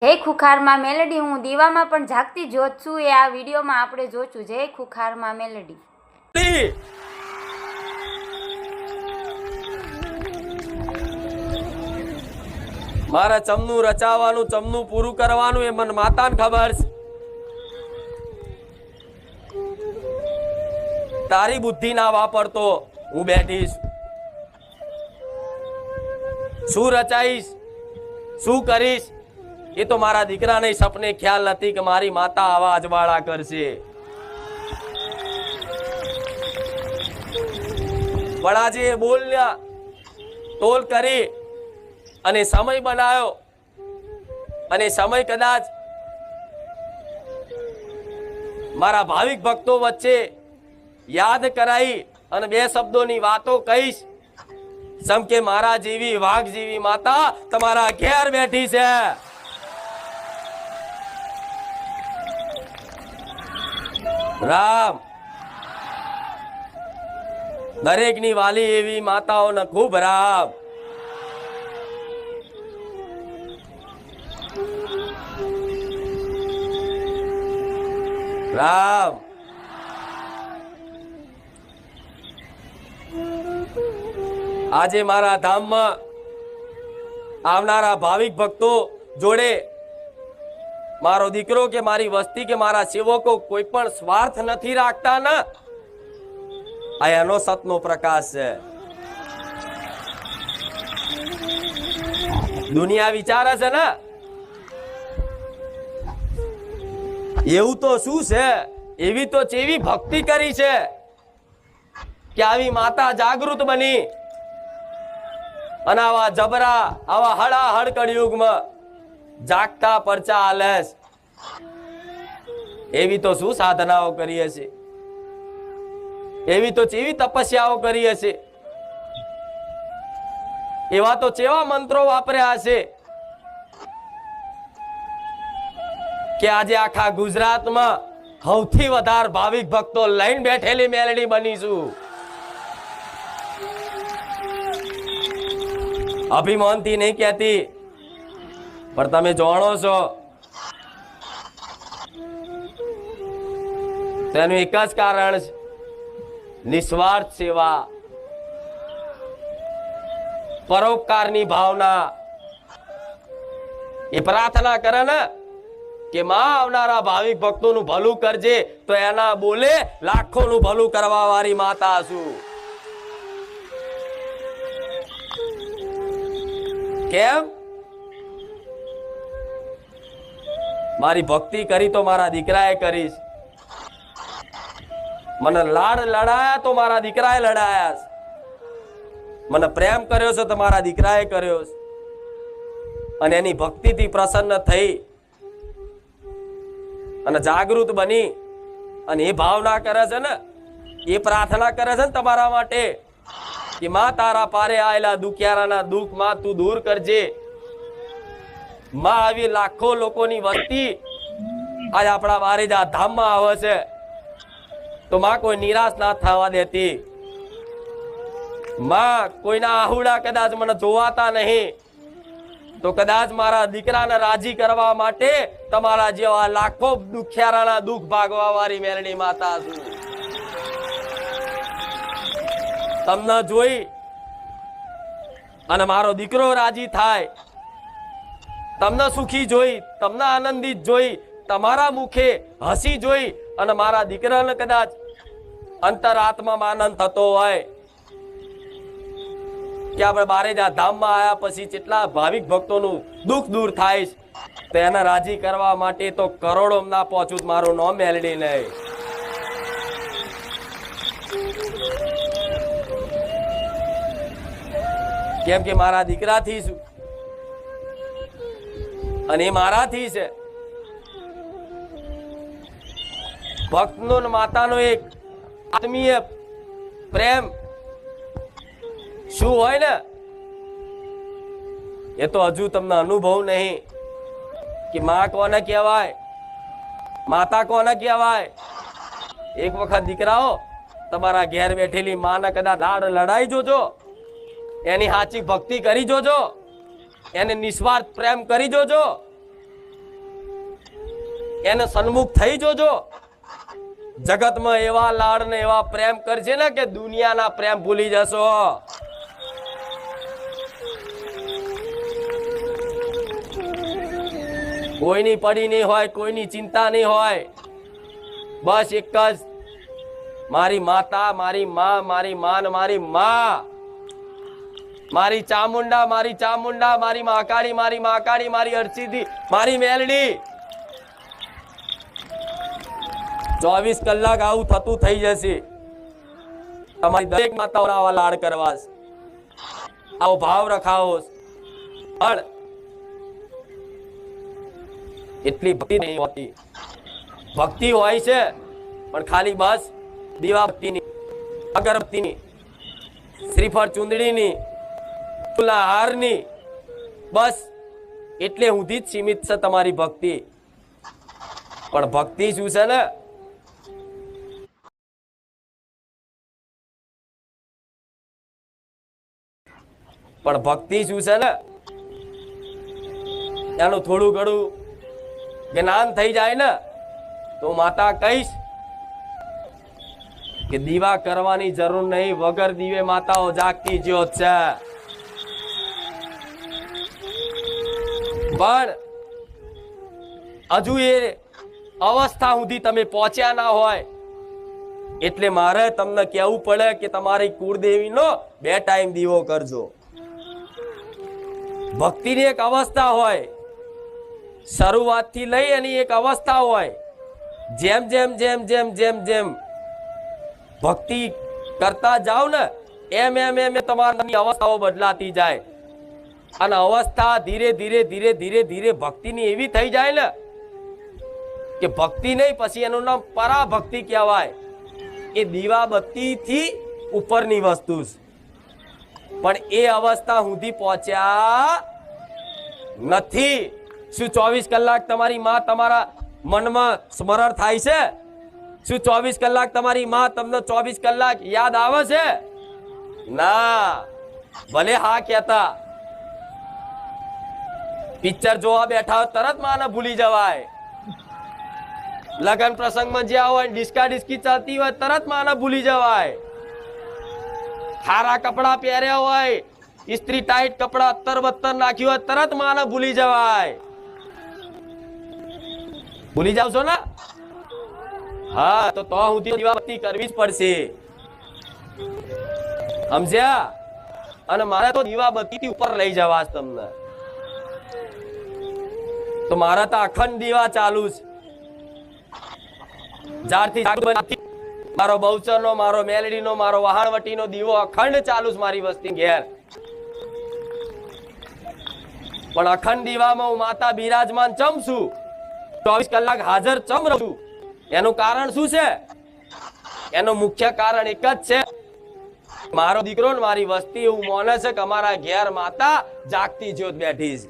જય ખુખારમાં મેલડી, હું દીવામાં પણ જાગતી જોત છું. એ આ વિડીયોમાં આપણે જોશું. જય ખુખારમાં મેલડી. મારા ચમનું રચાવાનું, ચમનું પૂરું કરવાનું એ મન માતાને ખબર છે. તારી બુદ્ધિ ના વાપરતો હું બેઠીશ. શું રચાઈશ, શું કરીશ, એ તો મારા દીકરાને સપને ખ્યાલ નથી કે મારી માતા આવા અજવાળા કરશે. પણ આજે બોલ્યા, તોલ કરી અને સમય બનાવ્યો, અને સમય કદાચ મારા ભાવિક ભક્તો વચ્ચે યાદ કરાઈ અને બે શબ્દોની વાતો કહીશ. સમ કે મારા જેવી વાઘ જેવી માતા તમારા ઘેર બેઠી છે. રામ દરેકની વાલી એવી માતાઓને ખૂબ રામ. રામ આજે મારા ધામમાં આવનારા ભાવિક ભક્તો જોડે મારો દીકરો કે મારી વસ્તી કે મારા સેવકો કોઈ પણ સ્વાર્થ નથી રાખતા ને, આ એનો સતનો પ્રકાશ છે. દુનિયા વિચારે છે ને એવું તો શું છે, એવી તો ચેવી ભક્તિ કરી છે કે આવી માતા જાગૃત બની અને આવા જબરા આવા હળાહળ કળિયુગમાં જાગતા પરચા આલેસ. એવી તો શું સાધનાઓ કરી હશે, એવી તો ચેવી તપસ્યાઓ કરી હશે, એવા તો ચેવા મંત્રો વાપર્યા હશે કે આજે આખા ગુજરાતમાં સૌથી વધારે ભાવિક ભક્તો લઈને બેઠેલી મેલડી બનીશું. અભિમાનથી નહીં કહેતી, પણ તમે જાણો છો તેનું એક જ કારણ છે, નિસ્વાર્થ સેવા, પરોપકારની ભાવના. એ પ્રાર્થના કરે ને કે માં આવનારા ભાવિક ભક્તોનું ભલું કરજે, તો એના બોલે લાખોનું ભલું કરવા વાળી માતા છું. કેમ? મારી ભક્તિ કરી તો મારા દીકરાએ કરીશ, મને લાડ લડાયા તો મારા દીકરાએ લડાયા, મને પ્રેમ કર્યો છે તો મારા દીકરાએ કર્યો છે. અને એની ભક્તિથી પ્રસન્ન થઈ અને જાગૃત બની અને એ ભાવના કરે છે ને, એ પ્રાર્થના કરે છે ને તમારા માટે કે માં તારા પારે આયેલા દુખિયારાના દુઃખ માં તું દૂર કરજે. માં આવી લાખો લોકોની વસ્તી આજ આપણા વારેજા ધામમાં આવે છે, તો માં કોઈ નિરાશ ના થવા દેતી. માં કોઈના આહુડા કદાચ મને જોવાતા નહીં, તો કદાચ મારા દીકરાને રાજી કરવા માટે તમારા જેવા લાખો દુખિયારાના દુઃખ ભાગવા વાળી મેલડી માતા છું. તમને જોઈ અને મારો દીકરો રાજી થાય, તમને સુખી જોઈ, તમને આનંદિત જોઈ, તમારા મુખે હસી જોઈ અને મારા દીકરાને કદાચ અંતરાત્મામાં આનંદ થતો હોય કે આપણે બારેજા ધામમાં આવ્યા પછી કેટલા ભાવિક ભક્તોનું દુઃખ દૂર થાય, તો એને રાજી કરવા માટે તો કરોડો ના પહોંચું મારું નામ મેલડી નહીં. કેમ કે મારા દીકરાથી છું અને એ મારાથી છે. ભક્તનો ને માતાનો એક આત્મીય પ્રેમ શું હોય ને, એ તો હજુ તમને અનુભવ નહીં કે માં કોને કહેવાય, માતા કોને કહેવાય. એક વખત દીકરાઓ તમારા ઘેર બેઠેલી માને કદાચ લાડ લડાઈ જોજો, એની સાચી ભક્તિ કરી જોજો, એને નિસ્વાર્થ પ્રેમ કરી જોજો, એને સન્મુખ થઈ જોજો. જગતમાં એવા લાડ ને એવા પ્રેમ કરશે ને કે દુનિયાના પ્રેમ ભૂલી જશો. કોઈની પડી નહીં હોય, કોઈની ચિંતા નહીં હોય. બસ એક જ, મારી માતા, મારી માં, મારી માન, મારી માં, મારી ચામુંડા, મારી ચામુંડા, મારી મહાકાળી, મારી મહાકાળી, મારી અરસીદી, મારી મેલડી. 24 કલાક આવું થતું થઈ જશે. તમારી દરેક માતાઓના આવા લાડ કરવા, આવો ભાવ રખાવો. પણ એટલી ભક્તિ નહીં હોતી. ભક્તિ હોય છે પણ ખાલી બસ દીવા ભક્તિની, અગરબત્તીની, શ્રીફળ ચુંદડીની, ફૂલના હારની, બસ એટલે સુધી જ સીમિત છે તમારી ભક્તિ. પણ ભક્તિ શું છે ને, પણ ભક્તિ શું છે ને, એનું થોડું ઘણું જ્ઞાન થઈ જાય ને તો માતા કહીશ કે દીવા કરવાની જરૂર નહીં, વગર દીવે માતાઓ જાગતી જ્યોત છે. પણ હજુ એ અવસ્થા સુધી તમે પહોંચ્યા ના હોય એટલે મારે તમને કહેવું પડે કે તમારી કુળદેવીનો 2 ટાઈમ દીવો કરજો. ભક્તિની એક અવસ્થા હોય, શરૂઆતથી લઈ એની એક અવસ્થા હોય. જેમ જેમ જેમ જેમ જેમ જેમ ભક્તિ કરતા જાવ ને એમ એમ એમ તમારી અવસ્થાઓ બદલાતી જાય. અને અવસ્થા ધીરે ધીરે ધીરે ધીરે ધીરે ભક્તિની એવી થઈ જાય ને કે ભક્તિ નહીં, પછી એનું નામ પરાભક્તિ કહેવાય. એ દીવાબત્તીથી ઉપરની વસ્તુ છે. પણ એ અવસ્થા સુધી પહોંચ્યા નથી. શું 24 કલાક તમારી માં તમારા મનમાં સ્મરણ થાય છે? શું 24 કલાક તમારી માં તમને 24 કલાક યાદ આવે છે? ના. ભલે હા કહેતા, પિક્ચર જોવા બેઠા હોય તરત માને ભૂલી જવાય. લગન પ્રસંગમાં જ્યાં હોય ડિસ્કા ડિસ્કી ચાલતી હોય તરત માને ભૂલી જવાય. ખારા કપડા પહેર્યા હોય, ઇસ્ત્રી ટાઈટ કપડા અત્તર બત્તર નાખ્યું હોય તરત માને ભૂલી જવાય. ભૂલી જાવ છો ને? હા, તો સુધી દીવાબત્તી કરવી જ પડશે. સમજ્યા? અને મારે તો દીવાબત્તી થી ઉપર લઈ જવા તમને. તો મારા તો અખંડ દીવા ચાલુ છે. જ્યારથી મારો બહુચરનો, મારો મેલડીનો, મારો વહાણવટીનો દીવો અખંડ ચાલુ છે મારી વસ્તી ઘેર. પણ અખંડ દીવામાં હું માતા બિરાજમાન ચમ છું, 24 કલાક હાજર ચમ રહું છું. એનું કારણ શું છે? એનું મુખ્ય કારણ એક જ છે, મારો દીકરો ને મારી વસ્તી એવું માને છે કે અમારા ઘેર માતા જાગતી જ્યોત બેઠી છે.